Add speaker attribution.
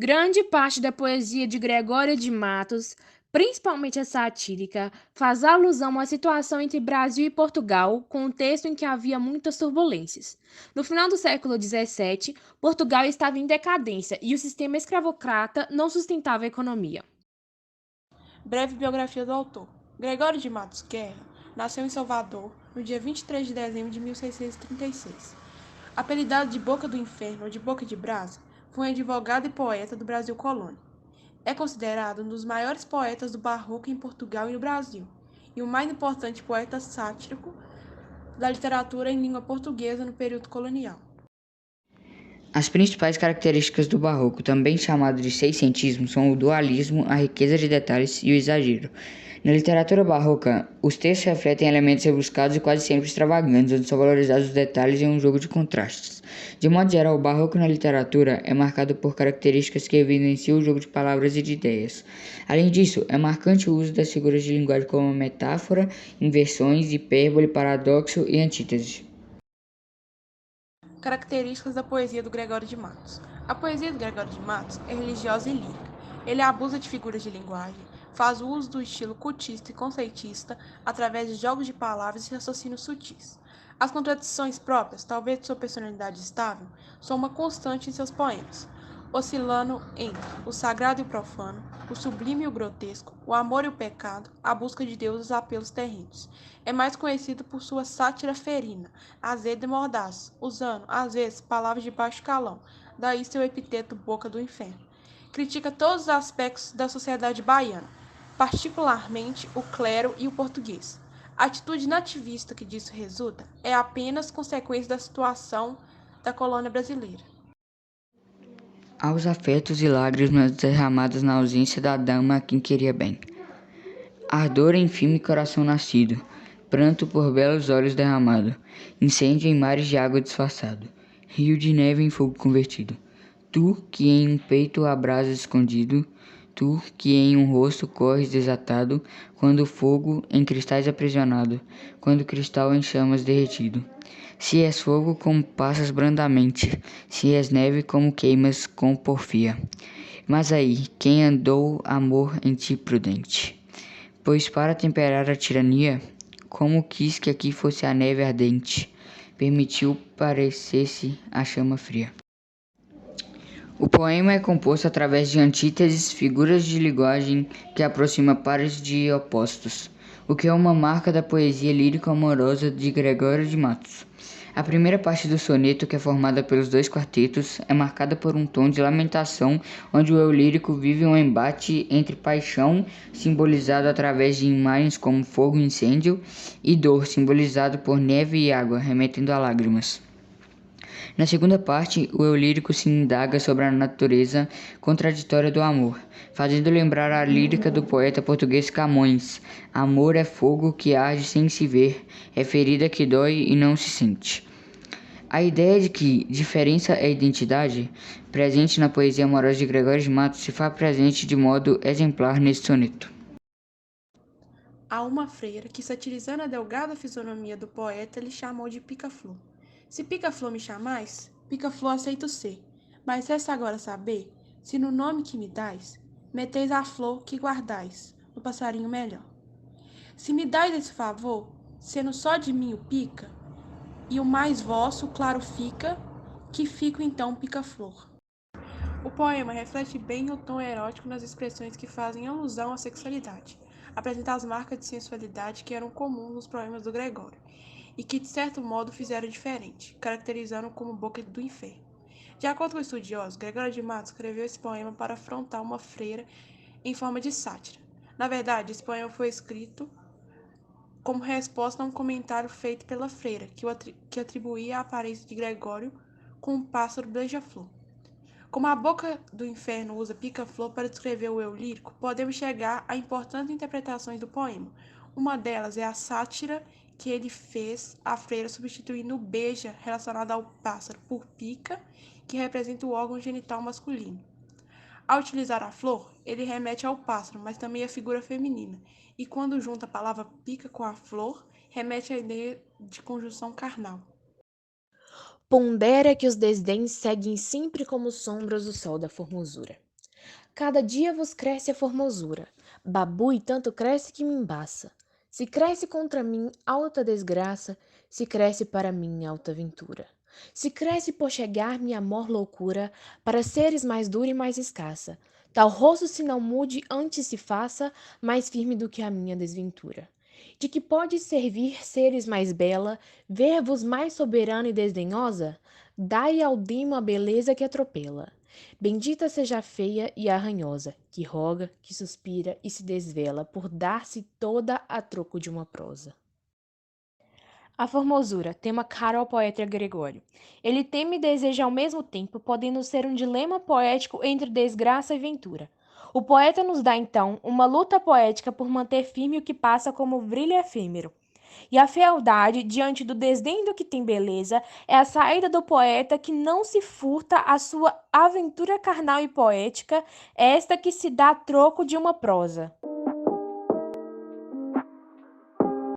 Speaker 1: Grande parte da poesia de Gregório de Matos, principalmente a satírica, faz alusão à situação entre Brasil e Portugal, contexto em que havia muitas turbulências. No final do século XVII, Portugal estava em decadência e o sistema escravocrata não sustentava a economia.
Speaker 2: Breve biografia do autor. Gregório de Matos Guerra nasceu em Salvador no dia 23 de dezembro de 1636. Apelidado de Boca do Inferno ou de Boca de Brasa, foi um advogado e poeta do Brasil colônia. É considerado um dos maiores poetas do Barroco em Portugal e no Brasil, e o mais importante poeta sático da literatura em língua portuguesa no período colonial.
Speaker 3: As principais características do barroco, também chamado de seiscentismo, são o dualismo, a riqueza de detalhes e o exagero. Na literatura barroca, os textos refletem elementos rebuscados e quase sempre extravagantes, onde são valorizados os detalhes em um jogo de contrastes. De modo geral, o barroco na literatura é marcado por características que evidenciam o jogo de palavras e de ideias. Além disso, é marcante o uso das figuras de linguagem como metáfora, inversões, hipérbole, paradoxo e antítese.
Speaker 2: Características da poesia do Gregório de Matos. A poesia do Gregório de Matos é religiosa e lírica. Ele abusa de figuras de linguagem, faz uso do estilo cultista e conceitista através de jogos de palavras e raciocínios sutis. As contradições próprias, talvez de sua personalidade estável, são uma constante em seus poemas, oscilando entre o sagrado e o profano, o sublime e o grotesco, o amor e o pecado, a busca de Deus e os apelos terrenos. É mais conhecido por sua sátira ferina, azeda e mordaz, usando, às vezes, palavras de baixo calão, daí seu epiteto Boca do Inferno. Critica todos os aspectos da sociedade baiana, particularmente o clero e o português. A atitude nativista que disso resulta é apenas consequência da situação da colônia brasileira.
Speaker 3: Aos afetos e lágrimas derramadas na ausência da dama a quem queria bem. Ardor em firme coração nascido, pranto por belos olhos derramado, incêndio em mares de água disfarçado, rio de neve em fogo convertido. Tu que em um peito abrasas escondido, tu que em um rosto corres desatado, quando o fogo em cristais aprisionado, quando o cristal em chamas derretido. Se és fogo, como passas brandamente, se és neve, como queimas com porfia. Mas aí, quem andou amor em ti prudente? Pois para temperar a tirania, como quis que aqui fosse a neve ardente, permitiu parecesse a chama fria. O poema é composto através de antíteses, figuras de linguagem que aproxima pares de opostos, o que é uma marca da poesia lírico-amorosa de Gregório de Matos. A primeira parte do soneto, que é formada pelos dois quartetos, é marcada por um tom de lamentação, onde o eu lírico vive um embate entre paixão, simbolizado através de imagens como fogo e incêndio, e dor, simbolizado por neve e água, remetendo a lágrimas. Na segunda parte, o eu lírico se indaga sobre a natureza contraditória do amor, fazendo lembrar a lírica do poeta português Camões: amor é fogo que arde sem se ver, é ferida que dói e não se sente. A ideia de que diferença é identidade, presente na poesia amorosa de Gregório de Matos, se faz presente de modo exemplar neste soneto.
Speaker 2: Há uma freira que, satirizando a delgada fisionomia do poeta, lhe chamou de pica-flor. Se pica-flor me chamais, pica-flor aceito ser. Mas resta agora saber se no nome que me dais, meteis a flor que guardais, no passarinho melhor. Se me dais esse favor, sendo só de mim o pica, e o mais vosso claro fica, que fico então pica-flor. O poema reflete bem o tom erótico nas expressões que fazem alusão à sexualidade. Apresenta as marcas de sensualidade que eram comuns nos poemas do Gregório e que, de certo modo, fizeram diferente, caracterizando como Boca do Inferno. De acordo com estudiosos, Gregório de Matos escreveu esse poema para afrontar uma freira em forma de sátira. Na verdade, esse poema foi escrito como resposta a um comentário feito pela freira, que atribuía a aparência de Gregório com um pássaro beija-flor. Como a Boca do Inferno usa pica-flor para descrever o eu lírico, podemos chegar a importantes interpretações do poema. Uma delas é a sátira que ele fez à freira substituindo o beija relacionado ao pássaro por pica, que representa o órgão genital masculino. Ao utilizar a flor, ele remete ao pássaro, mas também à figura feminina, e quando junta a palavra pica com a flor, remete à ideia de conjunção carnal.
Speaker 1: Pondera que os desdéns seguem sempre como sombras o sol da formosura. Cada dia vos cresce a formosura, babui tanto cresce que me embaça. Se cresce contra mim alta desgraça, se cresce para mim alta ventura. Se cresce por chegar-me a mor loucura, para seres mais dura e mais escassa. Tal rosto se não mude, antes se faça mais firme do que a minha desventura. De que pode servir seres mais bela, ver-vos mais soberana e desdenhosa? Dai ao demo a beleza que atropela. Bendita seja a feia e a arranhosa, que roga, que suspira e se desvela por dar-se toda a troco de uma prosa. A formosura, tema caro ao poeta Gregório. Ele teme e deseja ao mesmo tempo, podendo ser um dilema poético entre desgraça e ventura. O poeta nos dá, então, uma luta poética por manter firme o que passa como brilho efêmero. E a fealdade, diante do desdém do que tem beleza, é a saída do poeta que não se furta à sua aventura carnal e poética, esta que se dá a troco de uma prosa.